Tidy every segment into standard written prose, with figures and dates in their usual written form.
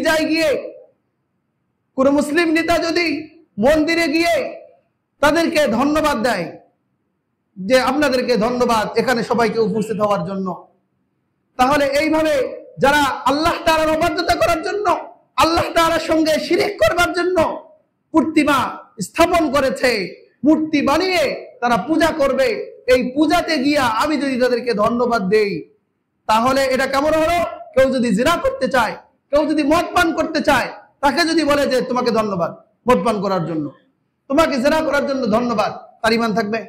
গির্জায় গিয়ে কোন মুসলিম নেতা যদি মন্দিরে গিয়ে তাদেরকে ধন্যবাদ দেয় যে আপনাদেরকে ধন্যবাদ এখানে সবাইকে উপস্থিত হওয়ার জন্য, তাহলে এইভাবে যারা আল্লাহ তাআলার অবাধ্যতা করার জন্য, আল্লাহ তাআলার সঙ্গে শিরক করবার জন্য প্রতিমা স্থাপন করেছে, মূর্তি বানিয়ে তারা পূজা করবে, এই পূজাতে গিয়া আমি যদি তাদেরকে ধন্যবাদ দেই, তাহলে এটা কেমন হলো? কেউ যদি জিনা করতে চায়, কেউ যদি মদ পান করতে চায়, তাকে যদি বলে যে তোমাকে ধন্যবাদ মদ পান করার জন্য, তোমাকে জিনা করার জন্য ধন্যবাদ, তার ঈমান থাকবে?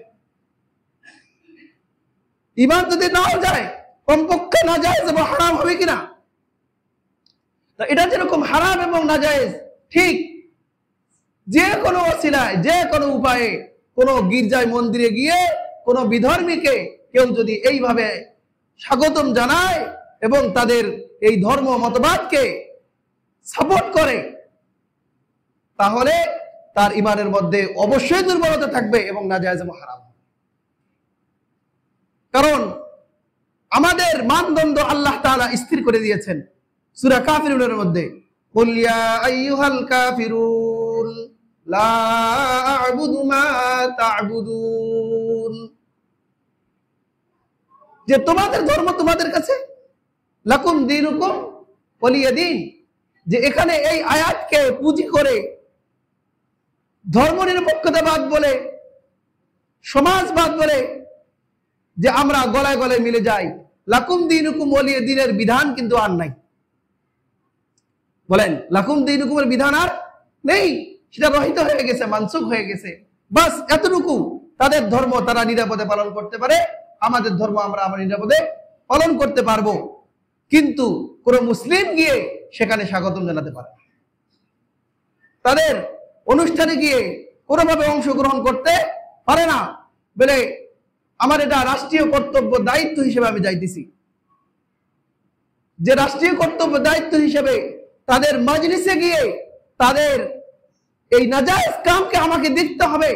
ঈমান যদি নাও যায়, কমপক্ষে নাজায়েজ এবং হারাম হবে কিনা? তো এটা যেরকম হারাম এবং নাজায়েজ, ঠিক যে কোনো ওসিলায়, যে কোনো উপায়ে কোনো গির্জায় মন্দিরে গিয়ে কোনো বিধর্মীকে কেউ যদি এইভাবে স্বাগতম জানায় এবং তাদের এই ধর্ম মতবাদকে সাপোর্ট করে, তাহলে তার ঈমানের মধ্যে অবশ্যই দুর্বলতা থাকবে এবং নাজায়েজ এবং হারাম। কারণ আমাদের মানদণ্ড আল্লাহ তাআলা স্থির করে দিয়েছেন সূরা কাফিরুনের মধ্যে, কুল ইয়া আইয়ুহাল কাফিরুন লা আ'বুদু মা তা'বুদুন, যে তোমাদের ধর্ম তোমাদের কাছে, লাকুম দীনুকুম ওয়ালিয়া দীন, যে এখানে এই আয়াতকে পুঁজি করে ধর্মনিরপেক্ষতাবাদ বলে, সমাজবাদ বলে যে আমরা গলায় গলায় মিলে যাই, লাকুম দীনুকুম ওয়ালিয়া দীনের বিধান কিন্তু আর নাই। বলেন, লাকুম দীনুকুমের বিধান আর নেই, সেটা রহিত হয়ে গেছে, মানসুখ হয়ে গেছে। বাস এতটুকু, তাদের ধর্ম তারা নিরাপদে পালন করতে পারে, আমাদের ধর্ম আমরা নিরাপদে পালন করতে পারবো, কিন্তু কোন মুসলিম গিয়ে সেখানে স্বাগতম জানাতে পারে, তাদের অনুষ্ঠানে গিয়ে কোনোভাবে অংশগ্রহণ করতে পারে না, বলে আমার এটা রাষ্ট্রীয় কর্তব্য দায়িত্ব হিসেবে আমি যাইতেছি। যে রাষ্ট্রীয় কর্তব্য দায়িত্ব হিসেবে তাদের মাজলিসে গিয়ে তাদের এই নাজায়েজ কামকে আমাকে দেখতে হবে,